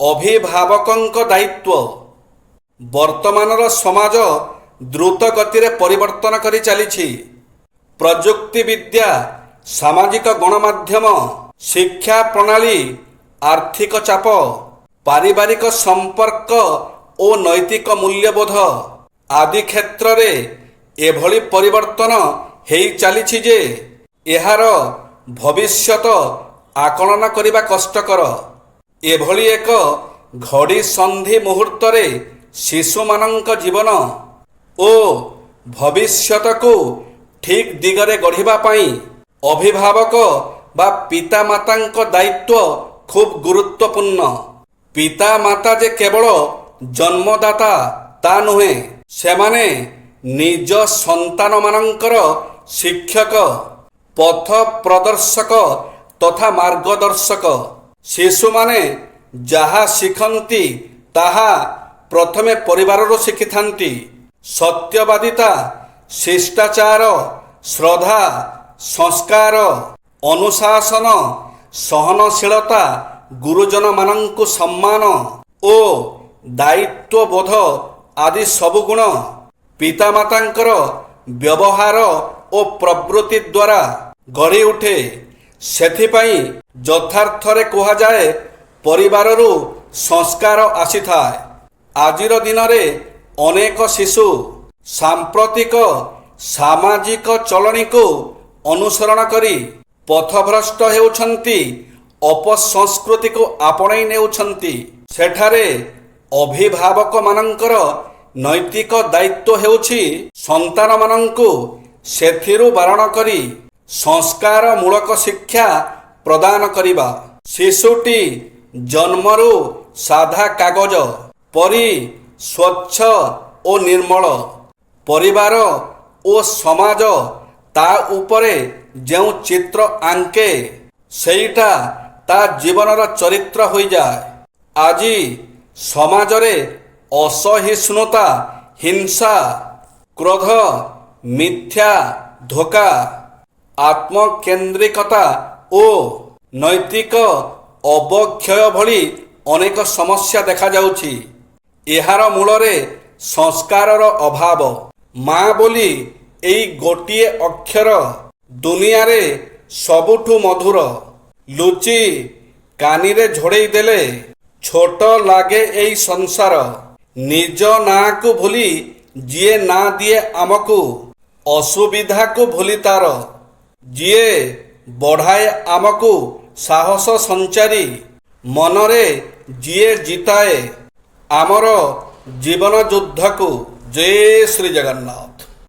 ଅଭିଭାବକଙ୍କ ଦାୟିତ୍ୱ। ବର୍ତ୍ତମାନର ସମାଜ ଦ୍ରୁତ ଗତିରେ ପରିବର୍ତ୍ତନ କରି ଚାଲିଛି। ପ୍ରଯୁକ୍ତି ବିଦ୍ୟା, ସାମାଜିକ ଗଣମାଧ୍ୟମ, ଶିକ୍ଷା ପ୍ରଣାଳୀ, ଆର୍ଥିକ ଚାପ, ପାରିବାରିକ ସମ୍ପର୍କ ଓ ନୈତିକ ମୂଲ୍ୟବୋଧ ଆଦି କ୍ଷେତ୍ରରେ ଏଭଳି ପରିବର୍ତ୍ତନ ହେଇ ଚାଲିଛି ଯେ ଏହାର ଭବିଷ୍ୟତ ଆକଳନ କରିବା କଷ୍ଟକର। ଏଭଳି ଏକ ଘଡ଼ି ସନ୍ଧି ମୁହୂର୍ତ୍ତରେ ଶିଶୁମାନଙ୍କ ଜୀବନ ଓ ଭବିଷ୍ୟତକୁ ଠିକ୍ ଦିଗରେ ଗଢ଼ିବା ପାଇଁ ଅଭିଭାବକ ବା ପିତାମାତାଙ୍କ ଦାୟିତ୍ୱ ଖୁବ୍ ଗୁରୁତ୍ୱପୂର୍ଣ୍ଣ। ପିତାମାତା ଯେ କେବଳ ଜନ୍ମଦାତା ତା ନୁହେଁ, ସେମାନେ ନିଜ ସନ୍ତାନମାନଙ୍କର ଶିକ୍ଷକ, ପଥ ପ୍ରଦର୍ଶକ ତଥା ମାର୍ଗଦର୍ଶକ। ଶିଶୁମାନେ ଯାହା ଶିଖନ୍ତି ତାହା ପ୍ରଥମେ ପରିବାରରୁ ଶିଖିଥାନ୍ତି। ସତ୍ୟବାଦିତା, ଶିଷ୍ଟାଚାର, ଶ୍ରଦ୍ଧା, ସଂସ୍କାର, ଅନୁଶାସନ, ସହନଶୀଳତା, ଗୁରୁଜନମାନଙ୍କୁ ସମ୍ମାନ ଓ ଦାୟିତ୍ୱବୋଧ ଆଦି ସବୁ ଗୁଣ ପିତାମାତାଙ୍କର ବ୍ୟବହାର ଓ ପ୍ରବୃତ୍ତି ଦ୍ୱାରା ଗଢ଼ି ଉଠେ। ସେଥିପାଇଁ ଯଥାର୍ଥରେ କୁହାଯାଏ, ପରିବାରରୁ ସଂସ୍କାର ଆସିଥାଏ। ଆଜିର ଦିନରେ ଅନେକ ଶିଶୁ ସାମ୍ପ୍ରତିକ ସାମାଜିକ ଚଳଣିକୁ ଅନୁସରଣ କରି ପଥଭ୍ରଷ୍ଟ ହେଉଛନ୍ତି, ଅପସଂସ୍କୃତିକୁ ଆପଣେଇ ନେଉଛନ୍ତି। ସେଠାରେ ଅଭିଭାବକମାନଙ୍କର ନୈତିକ ଦାୟିତ୍ୱ ହେଉଛି ସନ୍ତାନମାନଙ୍କୁ ସେଥିରୁ ବାରଣ କରି ସଂସ୍କାରମୂଳକ ଶିକ୍ଷା ପ୍ରଦାନ କରିବା। ଶିଶୁଟି ଜନ୍ମରୁ ସାଧା କାଗଜ ପରି ସ୍ୱଚ୍ଛ ଓ ନିର୍ମଳ। ପରିବାର ଓ ସମାଜ ତା ଉପରେ ଯେଉଁ ଚିତ୍ର ଆଙ୍କେ ସେଇଟା ତା ଜୀବନର ଚରିତ୍ର ହୋଇଯାଏ। ଆଜି ସମାଜରେ ଅସହିଷ୍ଣୁତା, ହିଂସା, କ୍ରୋଧ, ମିଥ୍ୟା, ଧୋକା, ଆତ୍ମକେନ୍ଦ୍ରିକତା ଓ ନୈତିକ ଅବକ୍ଷୟ ଭଳି ଅନେକ ସମସ୍ୟା ଦେଖାଯାଉଛି। ଏହାର ମୂଳରେ ସଂସ୍କାରର ଅଭାବ। ମା ବୋଲି ଏଇ ଗୋଟିଏ ଅକ୍ଷର ଦୁନିଆରେ ସବୁଠୁ ମଧୁର। ଲୁଚି କାନିରେ ଝୋଡ଼େଇ ଦେଲେ ଛୋଟ ଲାଗେ ଏଇ ସଂସାର। ନିଜ ନାଁକୁ ଭୁଲି ଯିଏ ନାଁ ଦିଏ ଆମକୁ, ଅସୁବିଧାକୁ ଭୁଲି ତାର ଯିଏ ବଢ଼ାଏ ଆମକୁ ସାହସ ସଞ୍ଚାରି, ମନରେ ଯିଏ ଜିତାଏ ଆମର ଜୀବନ ଯୁଦ୍ଧକୁ। ଜୟ ଶ୍ରୀ ଜଗନ୍ନାଥ।